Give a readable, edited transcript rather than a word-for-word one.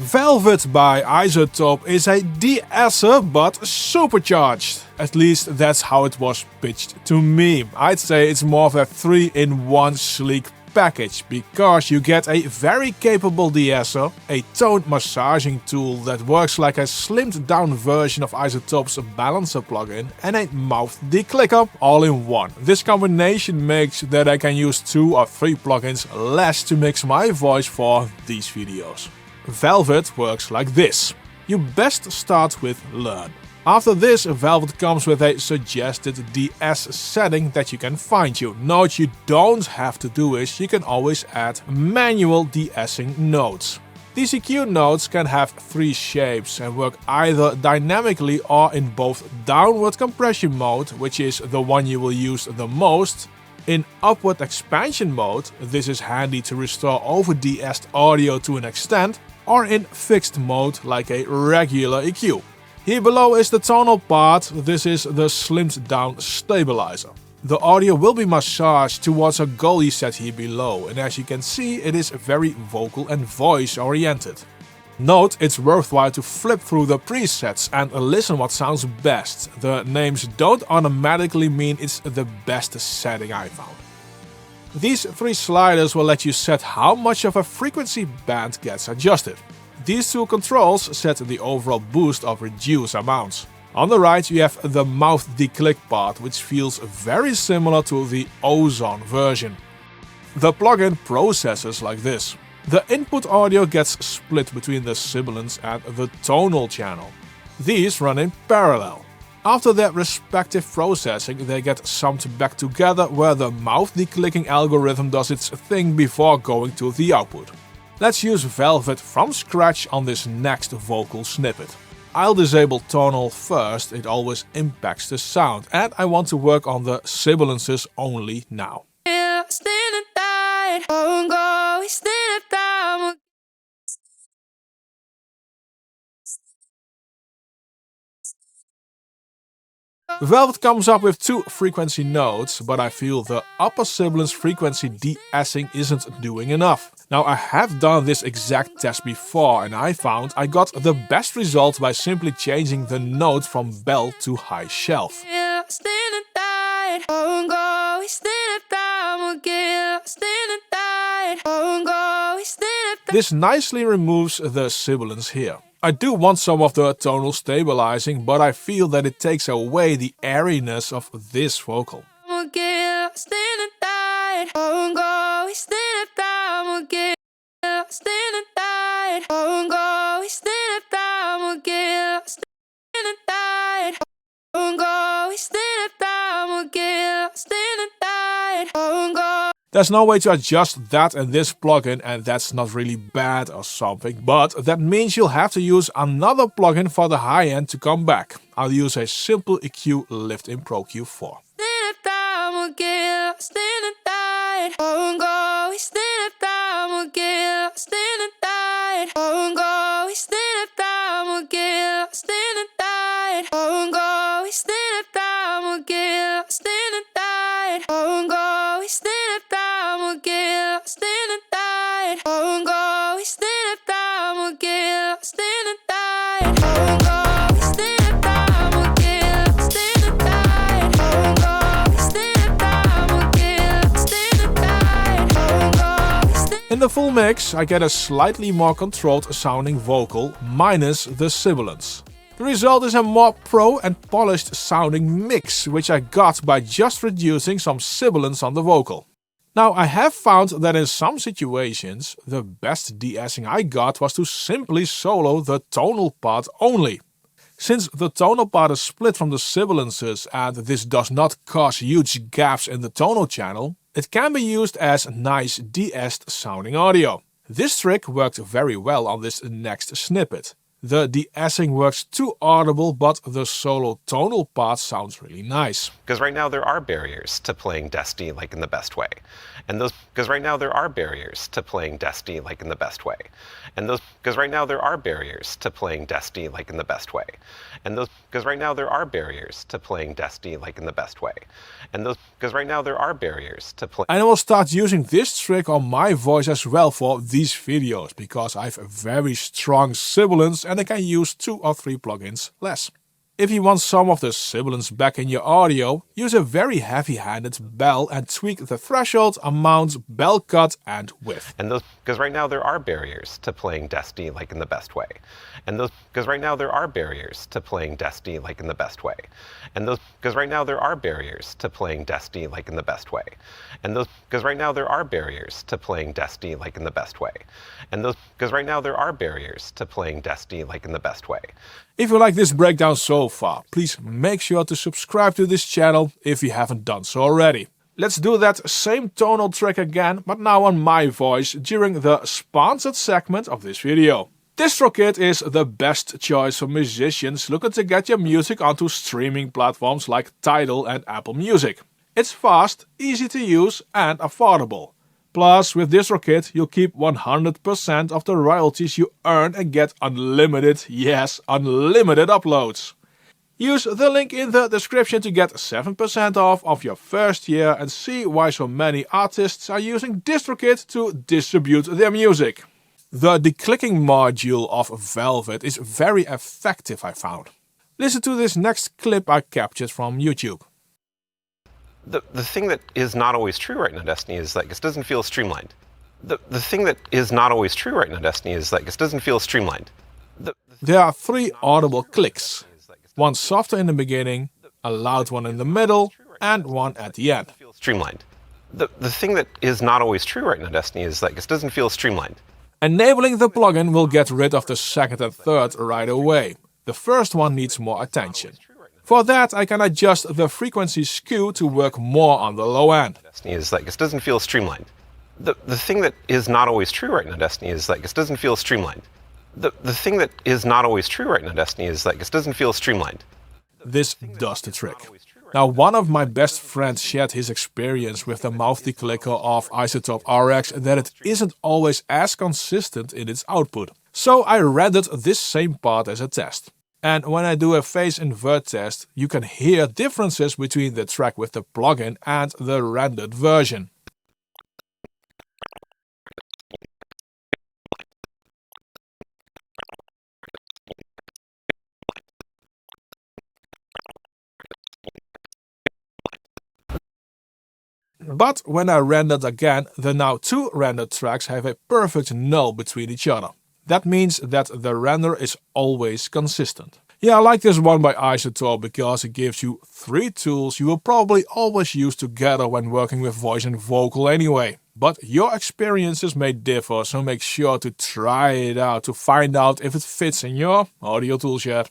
Velvet by Izotope is a de-esser but supercharged. At least that's how it was pitched to me. I'd say it's more of a 3-in-1 sleek package because you get a very capable de-esser, a tone massaging tool that works like a slimmed down version of Izotope's balancer plugin, and a mouth declicker all in one. This combination makes that I can use 2 or 3 plugins less to mix my voice for these videos. Velvet works like this. You best start with Learn. After this, Velvet comes with a suggested de-ess setting that you can fine-tune. Note you don't have to do is, you can always add manual de-essing nodes. These EQ nodes can have 3 shapes and work either dynamically or in both downward compression mode, which is the one you will use the most. In upward expansion mode, this is handy to restore over de-essed audio to an extent, or in fixed mode like a regular EQ. Here below is the tonal part, this is the slimmed down stabilizer. The audio will be massaged towards a goal you set here below, and as you can see it is very vocal and voice oriented. Note it's worthwhile to flip through the presets and listen what sounds best. The names don't automatically mean it's the best setting I found. These 3 sliders will let you set how much of a frequency band gets adjusted. These 2 controls set the overall boost or reduce amounts. On the right you have the mouth declick part, which feels very similar to the Ozone version. The plugin processes like this. The input audio gets split between the Sibilance and the tonal channel. These run in parallel. After their respective processing, they get summed back together where the mouth declicking algorithm does its thing before going to the output. Let's use Velvet from scratch on this next vocal snippet. I'll disable tonal first, it always impacts the sound, and I want to work on the sibilances only now. Velvet comes up with 2 frequency nodes, but I feel the upper sibilance frequency de-essing isn't doing enough. Now I have done this exact test before and I found I got the best result by simply changing the node from bell to high shelf. This nicely removes the sibilance here. I do want some of the tonal stabilizing, but I feel that it takes away the airiness of this vocal. There's no way to adjust that in this plugin, and that's not really bad or something, but that means you'll have to use another plugin for the high end to come back. I'll use a simple EQ lift in Pro Q4. In the full mix, I get a slightly more controlled sounding vocal, minus the sibilance. The result is a more pro and polished sounding mix, which I got by just reducing some sibilance on the vocal. Now I have found that in some situations, the best de-essing I got was to simply solo the tonal part only. Since the tonal part is split from the sibilances and this does not cause huge gaps in the tonal channel, it can be used as nice de-essed sounding audio. This trick worked very well on this next snippet. The de-essing works too audible, but the solo tonal part sounds really nice. Because right now there are barriers to playing Destiny like in the best way. And those because right now there are barriers to playing Destiny like in the best way. And those because right now there are barriers to playing Destiny like in the best way. And those because right now there are barriers to playing Destiny like in the best way. And those because right now there are barriers to play. And I will start using this trick on my voice as well for these videos, because I have a very strong sibilance and I can use 2 or 3 plugins less. If you want some of the sibilance back in your audio, use a very heavy-handed bell and tweak the threshold, amount, bell cut and width. And those because right now there are barriers to playing Destiny like in the best way. And those because right now there are barriers to playing Destiny like in the best way. And those because right now there are barriers to playing Destiny like in the best way. And those because right now there are barriers to playing Destiny like in the best way. And those because right now there are barriers to playing Destiny like in the best way. If you like this breakdown so far, please make sure to subscribe to this channel if you haven't done so already. Let's do that same tonal trick again, but now on my voice during the sponsored segment of this video. DistroKid is the best choice for musicians looking to get your music onto streaming platforms like Tidal and Apple Music. It's fast, easy to use and affordable. Plus, with DistroKid, you'll keep 100% of the royalties you earn and get unlimited, yes, unlimited uploads. Use the link in the description to get 7% off of your first year and see why so many artists are using DistroKid to distribute their music. The declicking module of Velvet is very effective, I found. Listen to this next clip I captured from YouTube. The thing that is not always true right now, Destiny, is like it doesn't feel streamlined. The thing that is not always true right now, Destiny, is like it doesn't feel streamlined. There are 3 audible clicks. One softer in the beginning, a loud one in the middle, and one at the end. Streamlined. The thing that is not always true right now, Destiny, is like it doesn't feel streamlined. Enabling the plugin will get rid of the second and third right away. The first one needs more attention. For that, I can adjust the frequency skew to work more on the low end. Destiny is like it doesn't feel streamlined. The thing that is not always true right now, Destiny, is like it doesn't feel streamlined. The thing that is not always true right now, Destiny, is like it doesn't feel streamlined. This does the trick. Now, one of my best friends shared his experience with the mouth declicker of Izotope RX that it isn't always as consistent in its output. So I rendered this same part as a test. And when I do a phase invert test, you can hear differences between the track with the plugin and the rendered version. But when I rendered again, the now 2 rendered tracks have a perfect null between each other. That means that the render is always consistent. Yeah, I like this one by Izotope because it gives you 3 tools you will probably always use together when working with voice and vocal anyway. But your experiences may differ, so make sure to try it out to find out if it fits in your audio toolshed.